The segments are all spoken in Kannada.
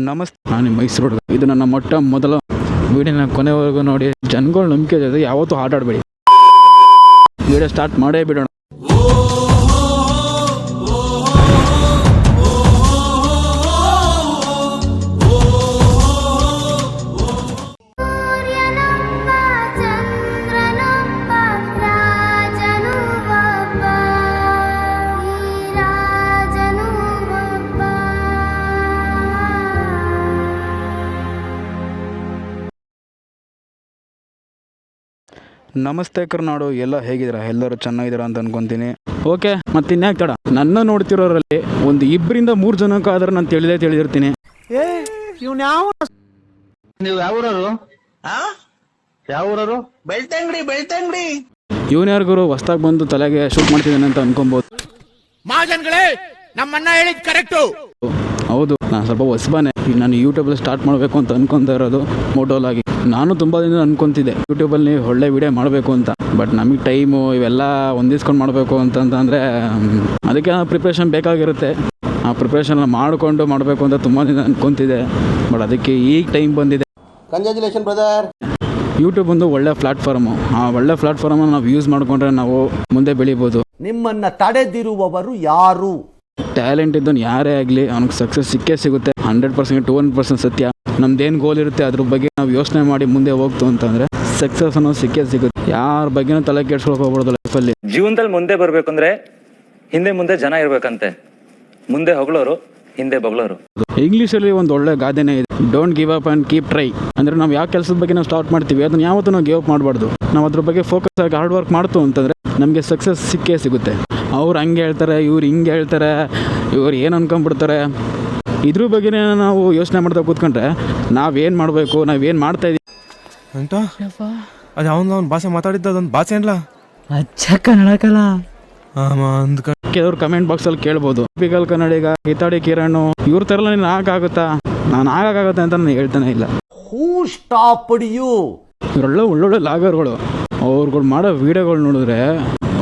ನಮಸ್ತೆ, ನಾನು ಮೈಸೂರು ಹುಡುಗ. ಇದು ನನ್ನ ಮೊದಲ ವಿಡಿಯೋನ ಕೊನೆವರೆಗೂ ನೋಡಿ. ಜನಗಳ ನಂಬಿಕೆ ಜೊತೆ ಯಾವತ್ತೂ ಆಟ ಆಡಬೇಡಿ. ವಿಡಿಯೋ ಸ್ಟಾರ್ಟ್ ಮಾಡೇ ಬಿಡೋಣ. ನಮಸ್ತೆ ಕರ್ನಾಡು, ಎಲ್ಲ ಹೇಗಿದ್ದೀರಾ? ಎಲ್ಲರೂ ಚೆನ್ನಾಗಿದ್ದೀರಾ ಅಂತ ಅನ್ಕೊತೀನಿ. ಓಕೆ, ಮತ್ತೆ ಇನ್ಯಾಕೆ ತಡ, ನನ್ನ ನೋಡ್ತಿರೋರಲ್ಲಿ ಒಂದು 2-3 ಜನಕ್ಕಾದ್ರೆ ನಾನು ತಿಳಿದಿರ್ತೀನಿ. ನೀವು ಯಾವೂರವರು? ಬೆಳ್ತಂಗಡಿ. ಇವನ್ ಯಾರಿಗೂ ಹೊಸ್ದಾಗಿ ಬಂದು ತಲೆಗೆ ಶೂಟ್ ಮಾಡ್ತಿದ್ದಾನೆ ಅಂತ ಅನ್ಕೊಬೋದು. ನಮ್ಮನ್ನ ಹೇಳಿದ್ ಕರೆಕ್ಟು. ಹೌದು, ನಾನು ಸ್ವಲ್ಪ ಹೊಸಬಾನೆ. ನಾನು ಯೂಟ್ಯೂಬಲ್ಲಿ ಸ್ಟಾರ್ಟ್ ಮಾಡಬೇಕು ಅಂತ ಅನ್ಕೊತಾ ಇರೋದು ಮೋಟೋಲಾಗಿ. ನಾನು ತುಂಬ ದಿನ ಅನ್ಕೊತಿದ್ದೆ ಯೂಟ್ಯೂಬಲ್ಲಿ ಒಳ್ಳೆ ವಿಡಿಯೋ ಮಾಡಬೇಕು ಅಂತ. ಬಟ್ ನಮಗೆ ಟೈಮು ಇವೆಲ್ಲ ಹೊಂದಿಸ್ಕೊಂಡು ಮಾಡಬೇಕು ಅಂತಂದರೆ ಅದಕ್ಕೆ ಪ್ರಿಪ್ರೇಷನ್ ಬೇಕಾಗಿರುತ್ತೆ. ಆ ಪ್ರಿಪ್ರೇಷನ್ ಮಾಡಿಕೊಂಡು ಮಾಡಬೇಕು ಅಂತ ತುಂಬ ದಿನ ಅನ್ಕೊತಿದ್ದೆ. ಬಟ್ ಅದಕ್ಕೆ ಈಗ ಟೈಮ್ ಬಂದಿದೆ. Congratulation brother. ಯೂಟ್ಯೂಬ್ ಒಂದು ಒಳ್ಳೆ ಪ್ಲಾಟ್ಫಾರ್ಮು. ಆ ಒಳ್ಳೆ ಪ್ಲಾಟ್ಫಾರ್ಮನ್ನು ನಾವು ಯೂಸ್ ಮಾಡಿಕೊಂಡ್ರೆ ನಾವು ಮುಂದೆ ಬೆಳಿಬೋದು. ನಿಮ್ಮನ್ನ ತಡೆದಿರುವವರು ಯಾರು? ಟ್ಯಾಲೆಂಟ್ ಇದ್ದವನು ಯಾರೇ ಆಗಲಿ ಅವ್ನಿಗೆ ಸಕ್ಸಸ್ ಸಿಕ್ಕೇ ಸಿಗುತ್ತೆ. 100% 200% ಸತ್ಯ. ನಮ್ದೇನು ಗೋಲ್ ಇರುತ್ತೆ ಅದ್ರ ಬಗ್ಗೆ ನಾವು ಯೋಚನೆ ಮಾಡಿ ಮುಂದೆ ಹೋಗ್ತು ಅಂತಂದರೆ ಸಕ್ಸಸ್ ಅನ್ನೋದು ಸಿಕ್ಕೇ ಸಿಗುತ್ತೆ. ಯಾರ ಬಗ್ಗೆನೂ ತಲೆ ಕೆಡ್ಸ್ಕೊಳಕ್ ಹೋಗ್ಬಾರ್ದು ಲೈಫಲ್ಲಿ. ಜೀವನದಲ್ಲಿ ಮುಂದೆ ಬರ್ಬೇಕಂದ್ರೆ ಮುಂದೆ ಜನ ಇರ್ಬೇಕಂತೆ. ಮುಂದೆ ಹೊಗಳೋರು, ಹಿಂದೆ ಬಗಳೋರು. ಇಂಗ್ಲೀಷಲ್ಲಿ ಒಂದು ಒಳ್ಳೆ ಗಾದೆನೇ ಇದೆ, don't give up and keep try. ಅಂದರೆ ನಾವು ಯಾವ ಕೆಲಸದ ಬಗ್ಗೆ ನಾವು ಸ್ಟಾರ್ಟ್ ಮಾಡ್ತೀವಿ ಅದನ್ನು ಯಾವತ್ತೂ ನಾವು ಗಿವ್ ಅಪ್ ಮಾಡಬಾರ್ದು. ನಾವು ಅದ್ರ ಬಗ್ಗೆ ಫೋಕಸ್ ಆಗಿ ಹಾರ್ಡ್ ವರ್ಕ್ ಮಾಡ್ತು ಅಂತಂದರೆ ನಮಗೆ ಸಕ್ಸಸ್ ಸಿಕ್ಕೇ ಸಿಗುತ್ತೆ. ಅವ್ರು ಹಂಗೆ ಹೇಳ್ತಾರೆ, ಇವ್ರು ಹಿಂಗೆ ಹೇಳ್ತಾರೆ, ಇವ್ರು ಏನು ಅನ್ಕೊಂಡ್ಬಿಡ್ತಾರೆ, ಇದ್ರ ಬಗ್ಗೆನೇ ನಾವು ಯೋಚನೆ ಮಾಡ್ತಾ ಕೂತ್ಕೊಂಡ್ರೆ ನಾವೇನು ಮಾಡಬೇಕು, ನಾವೇನು ಮಾಡ್ತಾ ಇದೀವಿ ಅಂತ ಅದು ಅವ್ನ ಭಾಷೆ ಮಾತಾಡಿದ್ದ ಅದೊಂದು ಭಾಷೆ ಅಲ್ಲ ಕನ್ನಡಕಲ್ಲ. ಕೆಲವ್ರು ಕಮೆಂಟ್ ಬಾಕ್ಸಲ್ಲಿ ಕೇಳ್ಬೋದು, ಟಿಪಿಕಲ್ ಕನ್ನಡಿಗ ಕಿತಾಡಿ ಕಿರಣ್ ಇವ್ರ ಥರ ನೀನು ಆಗಾಗುತ್ತಾ? ನಾನು ಆಗಾಗುತ್ತೆ ಅಂತ ನಾನು ಹೇಳ್ತಾನೆ ಇಲ್ಲ. ಹೂ ಸ್ಟಾಪ್ಡ್ ಯು? ಇವರೆಲ್ಲ ಒಳ್ಳೊಳ್ಳೆ ಲಾಗರ್ಗಳು. ಅವ್ರುಗಳು ಮಾಡೋ ವೀಡಿಯೋಗಳು ನೋಡಿದ್ರೆ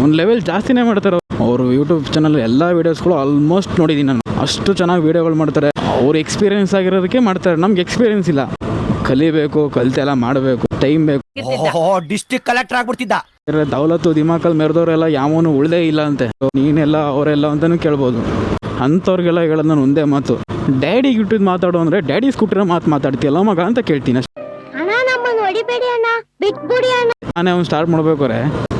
ಒಂದು ಲೆವೆಲ್ ಜಾಸ್ತಿನೇ ಮಾಡ್ತಾರೆ. ಅವರು ಯೂಟ್ಯೂಬ್ ಚಾನಲ್ ಎಲ್ಲ ವೀಡಿಯೋಸ್ಗಳು ಆಲ್ಮೋಸ್ಟ್ ನೋಡಿದ್ದೀನಿ ನಾನು. ಅಷ್ಟು ಚೆನ್ನಾಗಿ ವೀಡಿಯೋಗಳು ಮಾಡ್ತಾರೆ. ಅವ್ರು ಎಕ್ಸ್ಪೀರಿಯನ್ಸ್ ಆಗಿರೋದಕ್ಕೆ ಮಾಡ್ತಾರೆ. ನಮ್ಗೆ ಎಕ್ಸ್ಪೀರಿಯನ್ಸ್ ಇಲ್ಲ, ಕಲಿಬೇಕು, ಕಲಿತೆಲ್ಲ ಮಾಡಬೇಕು, ಟೈಮ್ ಬೇಕು. District collector ಆಗ್ಬಿಡ್ತಿದ್ದ. ದೌಲತ್ತು ದಿಮಾಕಲ್ಲಿ ಮೆರೆದವರೆಲ್ಲ ಯಾವನು ಉಳ್ದೇ ಇಲ್ಲ ಅಂತೆ. ನೀನೆಲ್ಲ ಅವರೆಲ್ಲ ಅಂತಾನು ಕೇಳ್ಬೋದು. ಅಂಥವ್ರಿಗೆಲ್ಲ ಹೇಳೋದು ನಾನು ಒಂದೇ ಮಾತು, ಡ್ಯಾಡಿಗೆ ಇಟ್ಟಿದ್ದು ಮಾತಾಡೋ ಅಂದರೆ ಡ್ಯಾಡಿ ಸ್ಕೂಟಿರೋ ಮಾತಾಡ್ತೀಯಲ್ಲ ಮಗ ಅಂತ ಕೇಳ್ತೀನಿ ಅಷ್ಟೇ. ನಾನೇ ಅವ್ನು ಸ್ಟಾರ್ಟ್ ಮಾಡ್ಬೇಕಾರೆ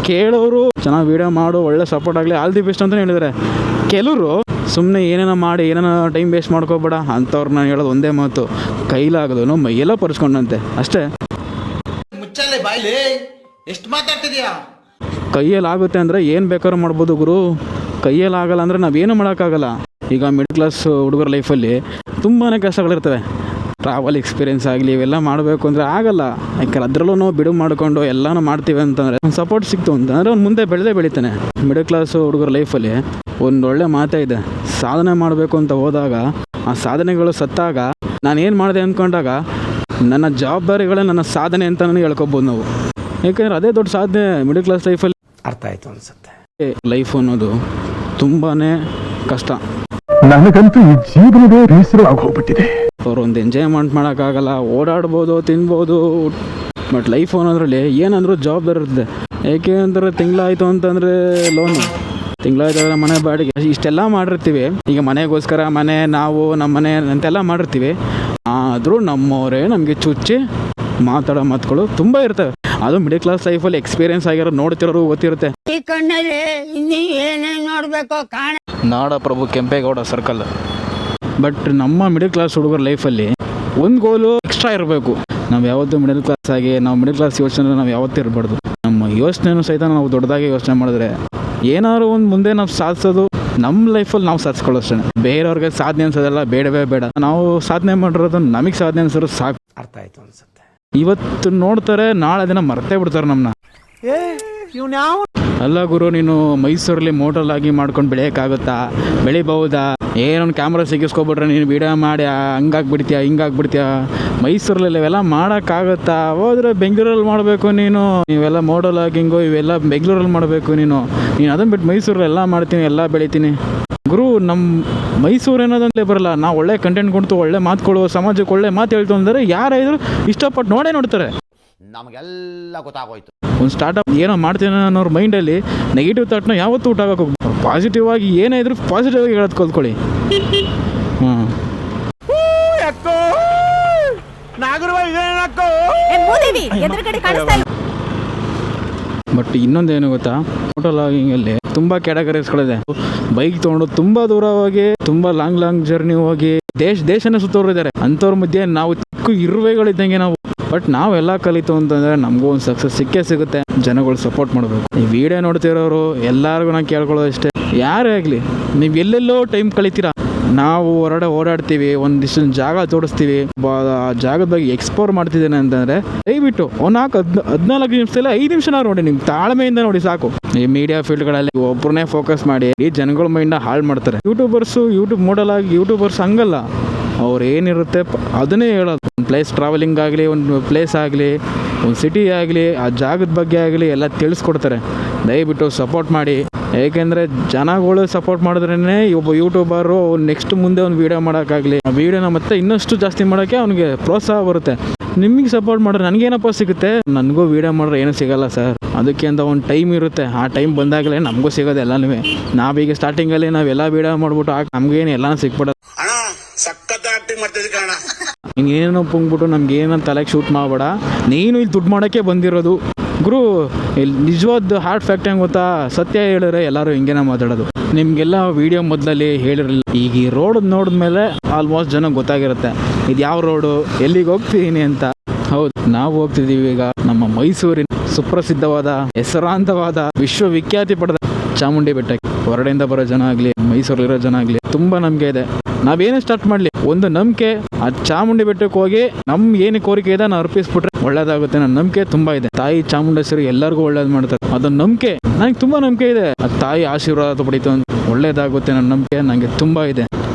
ಕೇಳೋರು ಚೆನ್ನಾಗಿ ವೀಡಿಯೋ ಮಾಡು, ಒಳ್ಳೆ ಸಪೋರ್ಟ್ ಆಗಲಿ, ಆಲ್ ದಿ ಬೆಸ್ಟ್ ಅಂತ ಹೇಳಿದರೆ, ಕೆಲವರು ಸುಮ್ಮನೆ ಏನೇನೋ ಮಾಡಿ ಏನೇನೋ ಟೈಮ್ ವೇಸ್ಟ್ ಮಾಡ್ಕೋಬೇಡ ಅಂಥವ್ರು ನಾನು ಹೇಳೋದು ಒಂದೇ ಮಾತು, ಕೈಲಾಗದನು ಮೈಯೆಲ್ಲ ಪರ್ಸ್ಕೊಂಡಂತೆ ಅಷ್ಟೇ. ಮುಚ್ಚಲೆ ಬಾಯ್ಲಿ, ಎಷ್ಟು ಮಾತಾಡ್ತಿದ್ಯಾ? ಕೈಯಲ್ಲಿ ಆಗುತ್ತೆ ಅಂದರೆ ಏನು ಬೇಕಾದ್ರೂ ಮಾಡ್ಬೋದು ಗುರು. ಕೈಯಲ್ಲಿ ಆಗಲ್ಲ ಅಂದರೆ ನಾವೇನು ಮಾಡೋಕ್ಕಾಗಲ್ಲ. ಈಗ ಮಿಡಲ್ ಕ್ಲಾಸ್ ಹುಡುಗರ ಲೈಫಲ್ಲಿ ತುಂಬಾ ಕಷ್ಟಗಳಿರ್ತವೆ. ಟ್ರಾವೆಲ್ ಎಕ್ಸ್ಪೀರಿಯೆನ್ಸ್ ಆಗಲಿ ಇವೆಲ್ಲ ಮಾಡಬೇಕು ಅಂದರೆ ಆಗಲ್ಲ. ಯಾಕಂದ್ರೆ ಅದರಲ್ಲೂ ಬಿಡುವು ಮಾಡಿಕೊಂಡು ಎಲ್ಲನೂ ಮಾಡ್ತೀವಿ ಅಂತಂದರೆ ಒಂದು ಸಪೋರ್ಟ್ ಸಿಕ್ತು ಅಂತಂದರೆ ಅವ್ನು ಮುಂದೆ ಬೆಳೀತಾನೆ. ಮಿಡಲ್ ಕ್ಲಾಸ್ ಹುಡುಗರ ಲೈಫಲ್ಲಿ ಒಂದೊಳ್ಳೆ ಮಾತೇ ಇದೆ, ಸಾಧನೆ ಮಾಡಬೇಕು ಅಂತ ಹೋದಾಗ ಆ ಸಾಧನೆಗಳು ಸತ್ತಾಗ ನಾನೇನು ಮಾಡಿದೆ ಅಂದ್ಕೊಂಡಾಗ ನನ್ನ ಜವಾಬ್ದಾರಿಗಳೇ ನನ್ನ ಸಾಧನೆ ಅಂತ ನನಗೆ ಹೇಳ್ಕೊಬೋದು ನಾವು. ಯಾಕೆಂದರೆ ಅದೇ ದೊಡ್ಡ ಸಾಧನೆ ಮಿಡಲ್ ಕ್ಲಾಸ್ ಲೈಫಲ್ಲಿ. ಅರ್ಥ ಆಯ್ತು ಅನ್ಸುತ್ತೆ. ಲೈಫ್ ಅನ್ನೋದು ತುಂಬಾ ಕಷ್ಟ. ನನಗಂತೂ ಈ ಜೀವನವೇ ಬೇಸರವಾಗಿ ಹೋಗ್ಬಿಟ್ಟಿದೆ. ಅವ್ರು ಒಂದು ಎಂಜಾಯ್ಮೆಂಟ್ ಮಾಡೋಕ್ಕಾಗಲ್ಲ, ಓಡಾಡ್ಬೋದು, ತಿನ್ಬೋದು. ಬಟ್ ಲೈಫ್ ಅನ್ನೋದ್ರಲ್ಲಿ ಏನಂದ್ರೂ ಜವಾಬ್ದಾರಿ ಇರುತ್ತೆ. ಏಕೆ ಅಂದರೆ ತಿಂಗಳಾಯಿತು ಅಂತಂದರೆ ಲೋನು, ತಿಂಗಳಾಯ್ತು ಅಂದರೆ ಮನೆ ಬಾಡಿಗೆ, ಇಷ್ಟೆಲ್ಲ ಮಾಡಿರ್ತೀವಿ. ಈಗ ಮನೆಗೋಸ್ಕರ ಮನೆ, ನಾವು ನಮ್ಮ ಮನೆ ಅಂತೆಲ್ಲ ಮಾಡಿರ್ತೀವಿ. ಆದರೂ ನಮ್ಮವರೇ ನಮಗೆ ಚುಚ್ಚಿ ಮಾತಾಡೋ ಮಾತುಗಳು ತುಂಬ ಇರ್ತವೆ. ಅದು ಮಿಡಲ್ ಕ್ಲಾಸ್ ಲೈಫಲ್ಲಿ ಎಕ್ಸ್ಪೀರಿಯೆನ್ಸ್ ಆಗಿರೋ ನೋಡ್ತಿರೋರು ಗೊತ್ತಿರುತ್ತೆ. ಈ ಕಣ್ಣಲ್ಲಿ ಇನ್ನೂ ಏನೇನು ನೋಡಬೇಕು ಕಾಣ. ನಾಡಪ್ರಭು ಕೆಂಪೇಗೌಡ ಸರ್ಕಲ್. ಬಟ್ ನಮ್ಮ ಮಿಡಲ್ ಕ್ಲಾಸ್ ಹುಡುಗರ ಲೈಫಲ್ಲಿ ಒಂದು ಗೋಲು ಎಕ್ಸ್ಟ್ರಾ ಇರಬೇಕು. ನಾವು ಯಾವತ್ತೂ ಮಿಡಲ್ ಕ್ಲಾಸ್ ಆಗಿ ನಾವು ಮಿಡಲ್ ಕ್ಲಾಸ್ ಯೋಚನೆ ನಾವು ಯಾವತ್ತೂ ಇರಬಾರ್ದು. ನಮ್ಮ ಯೋಚನೆಯೂ ಸಹಿತ ನಾವು ದೊಡ್ಡದಾಗಿ ಯೋಚನೆ ಮಾಡಿದ್ರೆ ಏನಾದ್ರು ಒಂದು ಮುಂದೆ ನಾವು ಸಾಧಿಸೋದು ನಮ್ಮ ಲೈಫಲ್ಲಿ ನಾವು ಸಾಧಿಸ್ಕೊಳ್ಳೋಷ್ಟೇ. ಬೇರೆಯವ್ರಿಗೆ ಸಾಧನೆ ಅನ್ಸೋದೆಲ್ಲ ಬೇಡವೇ ಬೇಡ. ನಾವು ಸಾಧನೆ ಮಾಡಿರೋದು ನಮಗೆ ಸಾಧನೆ ಅನ್ಸೋರು ಸಾಕು. ಅರ್ಥ ಆಯ್ತು ಅನ್ಸುತ್ತೆ. ಇವತ್ತು ನೋಡ್ತಾರೆ, ನಾಳೆ ದಿನ ಮರ್ತೇ ಬಿಡ್ತಾರೆ ನಮ್ಮನ್ನ. ಅಲ್ಲ ಗುರು, ನೀನು ಮೈಸೂರಲ್ಲಿ ಮೋಟಲ್ ಆಗಿ ಮಾಡ್ಕೊಂಡು ಬೆಳೆಯೋಕ್ಕಾಗುತ್ತಾ? ಬೆಳಿಬಹುದಾ? ಏನೊಂದು ಕ್ಯಾಮ್ರಾ ಸಿಗಿಸ್ಕೊಬಿಟ್ರೆ ನೀನು ವಿಡಿಯೋ ಮಾಡಿ ಹಂಗಾಗ್ಬಿಡ್ತೀಯ, ಹಿಂಗಾಗ್ಬಿಡ್ತೀಯ. ಮೈಸೂರಲ್ಲಿ ಇವೆಲ್ಲ ಮಾಡೋಕ್ಕಾಗುತ್ತಾ? ಹೋದ್ರೆ ಬೆಂಗಳೂರಲ್ಲಿ ಮಾಡಬೇಕು ನೀನು. ಇವೆಲ್ಲ ಮೋಟಲ್ ಆಗಿಂಗು ಇವೆಲ್ಲ ಬೆಂಗಳೂರಲ್ಲಿ ಮಾಡಬೇಕು ನೀನು. ಅದನ್ನು ಬಿಟ್ಟು ಮೈಸೂರಲ್ಲಿ ಎಲ್ಲ ಮಾಡ್ತೀನಿ, ಎಲ್ಲ ಬೆಳಿತೀನಿ. ಗುರು ನಮ್ಮ ಮೈಸೂರು ಅನ್ನೋದಂತಲೇ ಬರಲ್ಲ. ನಾವು ಒಳ್ಳೆ ಕಂಟೆಂಟ್ ಕೊಡ್ತು, ಒಳ್ಳೆ ಮಾತುಗಳು, ಸಮಾಜಕ್ಕೆ ಒಳ್ಳೆ ಮಾತು ಹೇಳ್ತು ಅಂದರೆ ಯಾರಾದರೂ ಇಷ್ಟಪಟ್ಟು ನೋಡ್ತಾರೆ. ನಮಗೆಲ್ಲ ಗೊತ್ತಾಗೋಯ್ತು. ಒಂದು ಸ್ಟಾರ್ಟಪ್ ಏನೋ ಮಾಡ್ತೀನಿ ಅನ್ನೋರ ಮೈಂಡಲ್ಲಿ ನೆಗೆಟಿವ್ ಥಾಟ್ನ ಯಾವತ್ತೂ ಊಟಾಗಕ್ಕೆ ಹೋಗ್ಬೇಕು. ಪಾಸಿಟಿವ್ ಆಗಿ ಏನೇ ಇದ್ರೂ ಪಾಸಿಟಿವ್ ಆಗಿ ಹೇಳೋದು ಕಲ್ತ್ಕೊಳ್ಳಿ. ಹಾಂ, ಬಟ್ ಇನ್ನೊಂದೇನು ಗೊತ್ತಾ, ಫೋಟೋ ಲಾಗಿಂಗಲ್ಲಿ ತುಂಬ ಕ್ಯಾಟಗರೀಸ್ಗಳಿದೆ. ಬೈಕ್ ತೊಗೊಂಡು ತುಂಬ ದೂರ ಹೋಗಿ, ತುಂಬ ಲಾಂಗ್ ಜರ್ನಿ ಹೋಗಿ ದೇಶನೇ ಸುತ್ತೋರಿದ್ದಾರೆ. ಅಂಥವ್ರ ಮಧ್ಯೆ ನಾವು ಚಿಕ್ಕ ಇರುವೆಗಳಿದ್ದಂಗೆ ನಾವು. ಬಟ್ ನಾವೆಲ್ಲ ಕಲಿತು ಅಂತಂದರೆ ನಮಗೂ ಒಂದು ಸಕ್ಸಸ್ ಸಿಗುತ್ತೆ. ಜನಗಳು ಸಪೋರ್ಟ್ ಮಾಡಬೇಕು. ಈ ವಿಡಿಯೋ ನೋಡ್ತಿರೋರು ಎಲ್ಲರಿಗೂ ನಾನು ಕೇಳ್ಕೊಳ್ಳೋದು ಅಷ್ಟೇ, ಯಾರೇ ಆಗಲಿ ನೀವು ಎಲ್ಲೆಲ್ಲೋ ಟೈಮ್ ಕಳಿತೀರಾ. ನಾವು ಹೊರಗಡೆ ಓಡಾಡ್ತೀವಿ, ಒಂದಿಷ್ಟು ಜಾಗ ತೋರಿಸ್ತೀವಿ, ಆ ಜಾಗದ ಬಗ್ಗೆ ಎಕ್ಸ್ಪ್ಲೋರ್ ಮಾಡ್ತಿದ್ದೇನೆ ಅಂತಂದರೆ ದಯವಿಟ್ಟು 14 ನಿಮಿಷದಲ್ಲಿ 5 ನಿಮಿಷ ನೋಡಿ, ನಿಮ್ಗೆ ತಾಳ್ಮೆಯಿಂದ ನೋಡಿ ಸಾಕು. ಈ ಮೀಡಿಯಾ ಫೀಲ್ಡ್ಗಳಲ್ಲಿ ಒಬ್ಬರನ್ನೇ ಫೋಕಸ್ ಮಾಡಿ ಈ ಜನಗಳ ಮೈಂಡ ಹಾಳು ಮಾಡ್ತಾರೆ. ಯೂಟ್ಯೂಬ್ ಮಾಡಲ್ ಆಗಿ ಯೂಟ್ಯೂಬರ್ಸ್ ಹಂಗಲ್ಲ, ಅವ್ರು ಏನಿರುತ್ತೆ ಅದನ್ನೇ ಹೇಳೋದು. ಒಂದು ಪ್ಲೇಸ್ ಟ್ರಾವೆಲಿಂಗ್ ಆಗಲಿ, ಒಂದು ಪ್ಲೇಸ್ ಆಗಲಿ, ಒಂದು ಸಿಟಿ ಆಗಲಿ, ಆ ಜಾಗದ ಬಗ್ಗೆ ಆಗಲಿ ಎಲ್ಲ ತಿಳಿಸ್ಕೊಡ್ತಾರೆ. ದಯವಿಟ್ಟು ಸಪೋರ್ಟ್ ಮಾಡಿ. ಏಕೆಂದರೆ ಜನಗಳು ಸಪೋರ್ಟ್ ಮಾಡಿದ್ರೇ ಒಬ್ಬ ಯೂಟ್ಯೂಬರು ನೆಕ್ಸ್ಟ್ ಮುಂದೆ ಒಂದು ವೀಡಿಯೋ ಮಾಡೋಕ್ಕಾಗಲಿ, ಆ ವೀಡಿಯೋನ ಮತ್ತೆ ಇನ್ನಷ್ಟು ಜಾಸ್ತಿ ಮಾಡೋಕ್ಕೆ ಅವನಿಗೆ ಪ್ರೋತ್ಸಾಹ ಬರುತ್ತೆ. ನಿಮಗೆ ಸಪೋರ್ಟ್ ಮಾಡಿದ್ರೆ ನನಗೇನಪ್ಪ ಸಿಗುತ್ತೆ? ನನಗೂ ವೀಡಿಯೋ ಮಾಡಿದ್ರೆ ಏನೂ ಸಿಗೋಲ್ಲ ಸರ್. ಅದಕ್ಕೆ ಅಂತ ಒಂದು ಟೈಮ್ ಇರುತ್ತೆ, ಆ ಟೈಮ್ ಬಂದಾಗಲೇ ನಮಗೂ ಸಿಗೋದು ಎಲ್ಲನೂ. ನಾವೀಗ ಸ್ಟಾರ್ಟಿಂಗಲ್ಲಿ ನಾವೆಲ್ಲ ವೀಡಿಯೋ ಮಾಡ್ಬಿಟ್ಟು ನಮಗೇನು ಎಲ್ಲನೂ ಸಿಕ್ಬಿಡೋದು. ಹಿಂಗೇನೋ ಪುಂಗ್ಬಿಟ್ಟು ನಮ್ಗೇನೋ ತಲೆಗೆ ಶೂಟ್ ಮಾಡಬೇಡ. ನೀನು ಇಲ್ಲಿ ದುಡ್ಡು ಮಾಡೋಕ್ಕೆ ಬಂದಿರೋದು ಗುರು. ಇಲ್ಲಿ ನಿಜವಾದ ಹಾರ್ಟ್ ಫ್ಯಾಕ್ಟ್ ಹೆಂಗೆ ಗೊತ್ತಾ, ಸತ್ಯ ಹೇಳಿದ್ರೆ ಎಲ್ಲರೂ ಹಿಂಗೇನ ಮಾತಾಡೋದು. ನಿಮಗೆಲ್ಲ ವೀಡಿಯೋ ಮೊದಲಲ್ಲಿ ಹೇಳಿರಲಿಲ್ಲ. ಈಗ ಈ ರೋಡ್ ನೋಡಿದ್ಮೇಲೆ ಆಲ್ಮೋಸ್ಟ್ ಜನ ಗೊತ್ತಾಗಿರುತ್ತೆ ಇದು ಯಾವ ರೋಡು, ಎಲ್ಲಿಗೆ ಹೋಗ್ತಿದ್ದೀನಿ ಅಂತ. ಹೌದು, ನಾವು ಹೋಗ್ತಿದ್ದೀವಿ ಈಗ ನಮ್ಮ ಮೈಸೂರಿನ ಸುಪ್ರಸಿದ್ಧವಾದ, ಹೆಸರಾಂತವಾದ, ವಿಶ್ವವಿಖ್ಯಾತಿ ಪಡೆದ ಚಾಮುಂಡಿ ಬೆಟ್ಟಕ್ಕೆ. ಹೊರಡೆಯಿಂದ ಬರೋ ಜನ ಆಗಲಿ, ಮೈಸೂರಲ್ಲಿರೋ ಜನ ಆಗಲಿ ತುಂಬ ನಂಬಿಕೆ ಇದೆ. ನಾವೇನೇ ಸ್ಟಾರ್ಟ್ ಮಾಡಲಿ, ಒಂದು ನಂಬಿಕೆ, ಆ ಚಾಮುಂಡಿ ಬೆಟ್ಟಕ್ಕೆ ಹೋಗಿ ನಮ್ಮ ಏನು ಕೋರಿಕೆ ಇದೆ ನಾವು ಅರ್ಪಿಸ್ಬಿಟ್ರೆ ಒಳ್ಳೇದಾಗುತ್ತೆ. ನನ್ನ ನಂಬಿಕೆ ತುಂಬ ಇದೆ. ತಾಯಿ ಚಾಮುಂಡೇಶ್ವರಿ ಎಲ್ಲರಿಗೂ ಒಳ್ಳೇದು ಮಾಡ್ತಾರೆ, ಅದೊಂದು ನಂಬಿಕೆ ನನಗೆ ತುಂಬ ನಂಬಿಕೆ ಇದೆ. ಆ ತಾಯಿ ಆಶೀರ್ವಾದ ಪಡೀತು ಅಂತ ಒಳ್ಳೇದಾಗುತ್ತೆ, ನನ್ನ ನಂಬಿಕೆ ನನಗೆ ತುಂಬ ಇದೆ.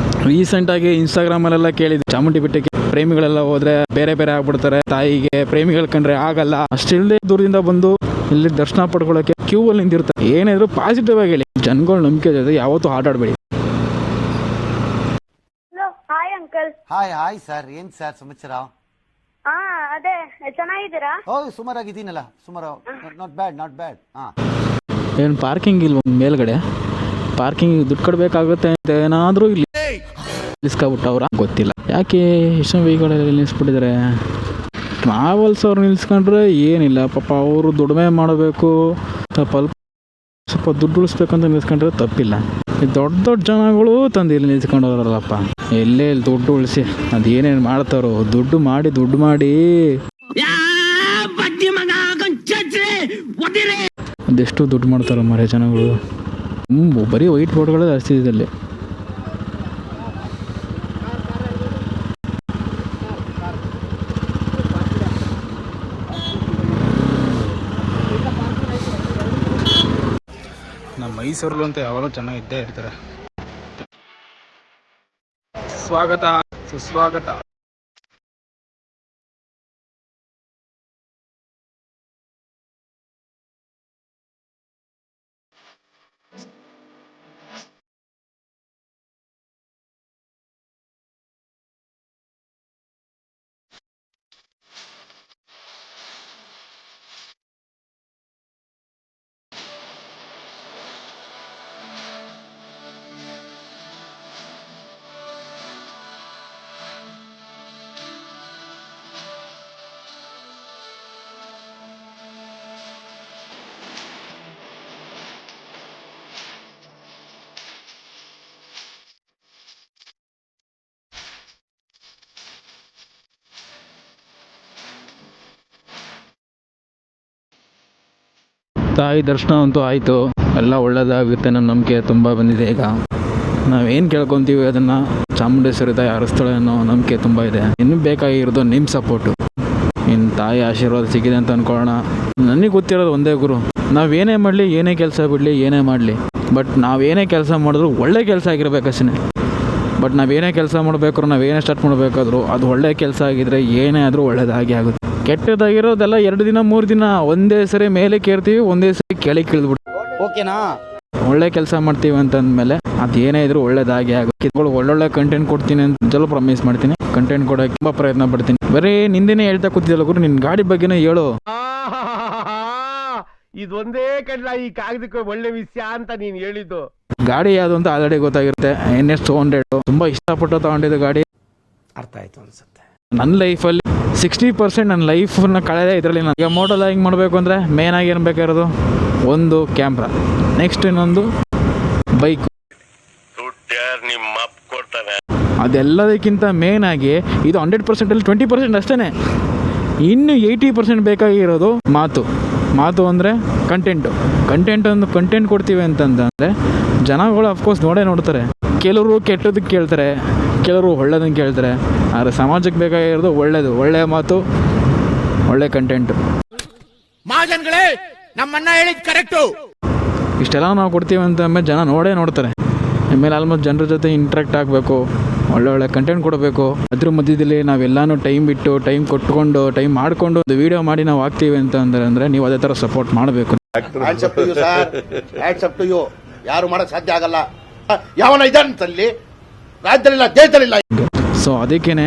ರೀಸೆಂಟಾಗಿ ಇನ್ಸ್ಟಾಗ್ರಾಮಲ್ಲೆಲ್ಲ ಕೇಳಿದ್ವಿ, ಚಾಮುಂಡಿ ಬೆಟ್ಟಕ್ಕೆ ಪ್ರೇಮಿಗಳೆಲ್ಲ ಹೋದ್ರೆ ಬೇರೆ ಆಗ್ಬಿಡ್ತಾರೆ, ತಾಯಿಗೆ ಪ್ರೇಮಿಗಳು ಕಂಡ್ರೆ ಆಗಲ್ಲ. ಅಷ್ಟಿಲ್ಲದೆ ದೂರದಿಂದ ಬಂದು ಇಲ್ಲಿ ದರ್ಶನ ಪಡ್ಕೊಳ್ಳೋಕ್ಕೆ ಕ್ಯೂ ಅಲ್ಲಿ ನಿಂತಿರ್ತಾರೆ. ಏನಾದರೂ ಪಾಸಿಟಿವ್ ಆಗಿ ಹೇಳಿ, ಜನಗಳ ನಂಬಿಕೆ ಜೊತೆ ಯಾವತ್ತೂ ಆಟ ಆಡಬೇಡಿ. Hi uncle. Hi sir. ಏನ್ ಸರ್ ಸಮಾಚಾರ? ಅದೇ ಚೆನ್ನಾಗಿದ್ದೀರಾ? ಸುಮಾರಾಗಿದ್ದೀನಲ್ಲ, ನಾಟ್ ಬ್ಯಾಡ್. ಏನು ಪಾರ್ಕಿಂಗ್ ಇಲ್ವ ಮೇಲ್ಗಡೆ? ಪಾರ್ಕಿಂಗ್ ದುಡ್ಡು ಕೊಡಬೇಕಾಗುತ್ತೆ ಅಂತ ಏನಾದರೂ ಇಲ್ಲಿ ನಿಲ್ಲಿಸ್ಕೊಬಿಟ್ಟವ್ರ ಗೊತ್ತಿಲ್ಲ. ಯಾಕೆ ಎಷ್ಟೊಂದು ವೆಹಿಕಲಲ್ಲಿ ನಿಲ್ಲಿಸ್ಬಿಟ್ಟಿದ್ದಾರೆ? ಟ್ರಾವೆಲ್ಸ್ ಅವ್ರು ನಿಲ್ಸ್ಕೊಂಡ್ರೆ ಏನಿಲ್ಲ ಪಾಪ, ಅವರು ದುಡಿಮೆ ಮಾಡಬೇಕು, ಸ್ವಲ್ಪ ದುಡ್ಡು ಉಳಿಸ್ಬೇಕಂತ ನಿಲ್ಸ್ಕೊಂಡ್ರೆ ತಪ್ಪಿಲ್ಲ. ಈ ದೊಡ್ಡ ಜನಗಳು ತಂದು ಇಲ್ಲಿ ನಿಲ್ಸ್ಕೊಂಡವ್ರಲ್ಲಪ್ಪ, ಎಲ್ಲೇ ಇಲ್ಲಿ ದುಡ್ಡು ಉಳಿಸಿ ಅದೇನೇನು ಮಾಡ್ತಾರೋ, ದುಡ್ಡು ಮಾಡಿ ಅದೆಷ್ಟು ದುಡ್ಡು ಮಾಡ್ತಾರೋ ಮರೆ ಜನಗಳು. ಬರೀ ವೈಟ್ ಬೋರ್ಡ್ಗಳೇ ಜಾಸ್ತಿ ಇದಲ್ಲಿ. ನಮ್ಮ ಮೈಸೂರಲ್ಲೂ ಅಂತ ಯಾವಾಗಲೂ ಚೆನ್ನಾಗಿದ್ದೇ ಇರ್ತಾರೆ. ಸ್ವಾಗತ ಸುಸ್ವಾಗತ. ತಾಯಿ ದರ್ಶನ ಅಂತೂ ಆಯಿತು, ಎಲ್ಲ ಒಳ್ಳೆಯದಾಗುತ್ತೆ ನನ್ನ ನಂಬಿಕೆ ತುಂಬ ಬಂದಿದೆ. ಈಗ ನಾವೇನು ಕೇಳ್ಕೊತೀವಿ ಅದನ್ನು ಚಾಮುಂಡೇಶ್ವರಿ ತಾಯಿ ಹರಿಸ್ತಾಳೆ ಅನ್ನೋ ನಂಬಿಕೆ ತುಂಬ ಇದೆ. ಇನ್ನೂ ಬೇಕಾಗಿರೋದು ನಿಮ್ಮ ಸಪೋರ್ಟು. ಇನ್ನು ತಾಯಿ ಆಶೀರ್ವಾದ ಸಿಗಿದೆ ಅಂತ ಅಂದ್ಕೊಳ್ಳೋಣ. ನನಗೆ ಗೊತ್ತಿರೋದು ಒಂದೇ ಗುರು, ನಾವೇನೇ ಮಾಡಲಿ, ಏನೇ ಕೆಲಸ ಬಿಡಲಿ, ಏನೇ ಮಾಡಲಿ, ಬಟ್ ನಾವೇನೇ ಕೆಲಸ ಮಾಡಿದ್ರು ಒಳ್ಳೆ ಕೆಲಸ ಆಗಿರ್ಬೇಕಷ್ಟೇ. ಬಟ್ ನಾವೇನೇ ಕೆಲಸ ಮಾಡಬೇಕಾದ್ರೂ, ನಾವೇನೇ ಸ್ಟಾರ್ಟ್ ಮಾಡಬೇಕಾದ್ರೂ ಅದು ಒಳ್ಳೆ ಕೆಲಸ ಆಗಿದ್ದರೆ ಏನೇ ಆದರೂ ಒಳ್ಳೇದಾಗಿ ಆಗುತ್ತೆ. ಕೆಟ್ಟದಾಗಿರೋದೆಲ್ಲ 2 ದಿನ 3 ದಿನ ಒಂದೇ ಸರಿ ಮೇಲೆ ಕೇಳ್ತೀವಿ, ಒಂದೇ ಸರಿ ಕೆಳಗೆ ಇಳಿದ್ಬಿಟ್ಟು ಓಕೆನಾ? ಒಳ್ಳೆ ಕೆಲಸ ಮಾಡ್ತೀವಿ ಅಂತಂದಮೇಲೆ ಅದು ಏನೇ ಇದ್ರೂ ಒಳ್ಳೇದಾಗಿ ಆಗುತ್ತೆ. ಒಳ್ಳೊಳ್ಳೆ ಕಂಟೆಂಟ್ ಕೊಡ್ತೀನಿ ಅಂತ ಜಲ ಪ್ರಾಮಿಸ್ ಮಾಡ್ತೀನಿ. ಕಂಟೆಂಟ್ ಕೊಡೋಕೆ ತುಂಬ ಪ್ರಯತ್ನ ಪಡ್ತೀನಿ. ಬರೀ ನಿಂದೇನೆ ಹೇಳ್ತಾ ಕೂತಿದ್ದಲ್ಲ ಗುರು, ನಿನ್ನ ಗಾಡಿ ಬಗ್ಗೆನೇ ಹೇಳು. ಇದೊಂದೇ ಕಡ್ಲ ಈ ಕಾಗದಕ್ಕೆ ಒಳ್ಳೆ ವಿಷಯ ಅಂತ ನೀನ್ ಹೇಳಿದ್ದು. ಗಾಡಿ ಯಾವುದು ಅಂತ ಆಲ್ರೆಡಿ ಗೊತ್ತಾಗಿರುತ್ತೆ. NS 200 ತುಂಬ ಇಷ್ಟಪಟ್ಟು ತಗೊಂಡಿದ್ದು ಗಾಡಿ. ಅರ್ಥ ಆಯ್ತು ಅನ್ಸುತ್ತೆ. ನನ್ನ ಲೈಫಲ್ಲಿ 60% ನನ್ನ ಲೈಫನ್ನ ಕಳೆದೇ ಇದರಲ್ಲಿ. ನನಗೆ ಮೋಟೋ ಲಾಗಿಂಗ್ ಮಾಡಬೇಕು ಅಂದರೆ ಮೇನಾಗಿ ಏನು ಬೇಕಾಗಿರೋದು, ಒಂದು ಕ್ಯಾಮ್ರಾ, ನೆಕ್ಸ್ಟ್ ಇನ್ನೊಂದು ಬೈಕು. ಅದೆಲ್ಲದಕ್ಕಿಂತ ಮೇನಾಗಿ ಇದು 100%ಅಲ್ಲಿ 20% ಅಷ್ಟೇ. ಇನ್ನು 80% ಬೇಕಾಗಿರೋದು ಮಾತು ಅಂದರೆ ಕಂಟೆಂಟ್ ಕೊಡ್ತೀವಿ ಅಂತಂದರೆ ಜನಗಳು ಅಫ್ಕೋರ್ಸ್ ನೋಡ್ತಾರೆ. ಕೆಲವರು ಕೆಟ್ಟದಕ್ಕೆ ಕೇಳ್ತಾರೆ, ಕೆಲವರು ಒಳ್ಳೆದನ್ನು ಕೇಳ್ತಾರೆ. ಆದರೆ ಸಮಾಜಕ್ಕೆ ಬೇಕಾಗಿರೋದು ಒಳ್ಳೆಯ ಮಾತು, ಒಳ್ಳೆ ಕಂಟೆಂಟು. ಮಹಾಜನ್ಗಳೇ, ನಮ್ಮನ್ನ ಹೇಳಿದ್ ಕರೆಕ್ಟು. ಇಷ್ಟೆಲ್ಲ ನಾವು ಕೊಡ್ತೀವಿ ಅಂತಂದರೆ ಜನ ನೋಡ್ತಾರೆ. ಆಮೇಲೆ ಆಲ್ಮೋಸ್ಟ್ ಜನರ ಜೊತೆ ಇಂಟ್ರಾಕ್ಟ್ ಆಗಬೇಕು, ಒಳ್ಳೆ ಕಂಟೆಂಟ್ ಕೊಡಬೇಕು. ಅದ್ರ ಮಧ್ಯದಲ್ಲಿ ನಾವೆಲ್ಲನೂ ಟೈಮ್ ಬಿಟ್ಟು, ಟೈಮ್ ಕೊಟ್ಕೊಂಡು, ಟೈಮ್ ಮಾಡಿಕೊಂಡು ಒಂದು ವೀಡಿಯೋ ಮಾಡಿ ನಾವು ಹಾಕ್ತೀವಿ ಅಂತಂದರೆ ನೀವು ಅದೇ ಥರ ಸಪೋರ್ಟ್ ಮಾಡಬೇಕು. ಯಾರು ಮಾಡಕ್ ಸಾಧ್ಯ ಆಗಲ್ಲ. ಯಾವನ ಇದ್ದಾನಂತಲ್ಲಿ ರಾಜ್ಯದಲ್ಲಿಲ್ಲ, ದೇಶದಲ್ಲಿಲ್ಲ. ಸೊ ಅದಕ್ಕೇ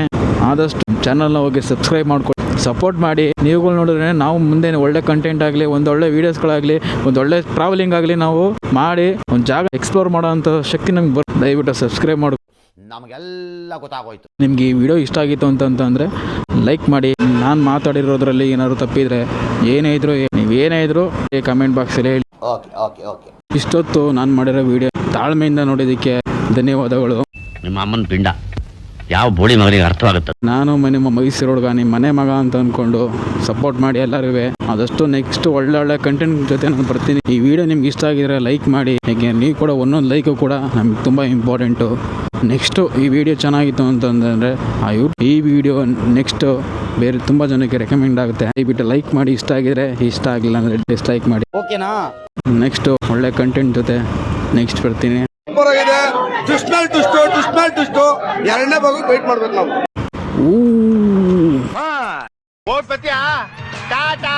ಆದಷ್ಟು ಚಾನಲ್ನ ಹೋಗಿ ಸಬ್ಸ್ಕ್ರೈಬ್ ಮಾಡ್ಕೊಂಡು ಸಪೋರ್ಟ್ ಮಾಡಿ. ನೀವುಗಳು ನೋಡಿದ್ರೆ ನಾವು ಮುಂದೆ ಒಳ್ಳೆ ಕಂಟೆಂಟ್ ಆಗಲಿ, ಒಂದೊಳ್ಳೆ ವೀಡಿಯೋಸ್ಗಳಾಗಲಿ, ಒಂದೊಳ್ಳೆ ಟ್ರಾವೆಲಿಂಗ್ ಆಗಲಿ ನಾವು ಮಾಡಿ ಒಂದು ಜಾಗ ಎಕ್ಸ್ಪ್ಲೋರ್ ಮಾಡೋವಂಥ ಶಕ್ತಿ ನಮ್ಗೆ ದಯವಿಟ್ಟು ಸಬ್ಸ್ಕ್ರೈಬ್ ಮಾಡಿ. ನಮಗೆಲ್ಲ ಗೊತ್ತಾಗೋಯ್ತು. ನಿಮ್ಗೆ ಈ ವಿಡಿಯೋ ಇಷ್ಟ ಆಗಿತ್ತು ಅಂತಂದರೆ ಲೈಕ್ ಮಾಡಿ. ನಾನು ಮಾತಾಡಿರೋದ್ರಲ್ಲಿ ಏನಾದ್ರು ತಪ್ಪಿದರೆ ನೀವೇನೇ ಇದ್ರು ಕಮೆಂಟ್ ಬಾಕ್ಸಲ್ಲಿ ಹೇಳಿ. ಓಕೆ. ಇಷ್ಟೊತ್ತು ನಾನು ಮಾಡಿರೋ ವಿಡಿಯೋ ತಾಳ್ಮೆಯಿಂದ ನೋಡಿದ್ದಕ್ಕೆ ಧನ್ಯವಾದಗಳು. ನಿಮ್ಮ ಅಮ್ಮನ ಪಿಂಡ ಯಾವ ಬೋಳಿ ಮಗನಿಗೆ ಅರ್ಥವಾಗುತ್ತೆ. ನಾನು ನಿಮ್ಮ ಮೈಸೂರು ಹುಡುಗ, ನಿಮ್ಮ ಮನೆ ಮಗ ಅಂತ ಅಂದ್ಕೊಂಡು ಸಪೋರ್ಟ್ ಮಾಡಿ ಎಲ್ಲರಿಗೂ. ಆದಷ್ಟು ನೆಕ್ಸ್ಟ್ ಒಳ್ಳೆ ಕಂಟೆಂಟ್ ಜೊತೆ ನಾನು ಬರ್ತೀನಿ. ಈ ವಿಡಿಯೋ ನಿಮ್ಗೆ ಇಷ್ಟ ಆಗಿದ್ರೆ ಲೈಕ್ ಮಾಡಿ. ಹೇಗೆ ನೀವು ಕೂಡ ಒಂದೊಂದು ಲೈಕು ಕೂಡ ನಮ್ಗೆ ತುಂಬ ಇಂಪಾರ್ಟೆಂಟು. ನೆಕ್ಸ್ಟು ಈ ವಿಡಿಯೋ ಚೆನ್ನಾಗಿತ್ತು ಅಂತಂದರೆ ಈ ವಿಡಿಯೋ ನೆಕ್ಸ್ಟು ಬೇರೆ ತುಂಬ ಜನಕ್ಕೆ ರೆಕಮೆಂಡ್ ಆಗುತ್ತೆ. ದಯವಿಟ್ಟು ಲೈಕ್ ಮಾಡಿ. ಇಷ್ಟ ಆಗಿದ್ರೆ, ಇಷ್ಟ ಆಗಿಲ್ಲ ಅಂದರೆ ಡಿಸ್ಲೈಕ್ ಮಾಡಿ. ಓಕೆನಾ? ನೆಕ್ಸ್ಟು ಒಳ್ಳೆ ಕಂಟೆಂಟ್ ಜೊತೆ ನೆಕ್ಸ್ಟ್ ಬರ್ತೀನಿ. ಎರಡನೇ ಭಾಗ ವೇಟ್ ಮಾಡ್ಬೇಕು ನಾವು. ಊ ಟಾಟಾ.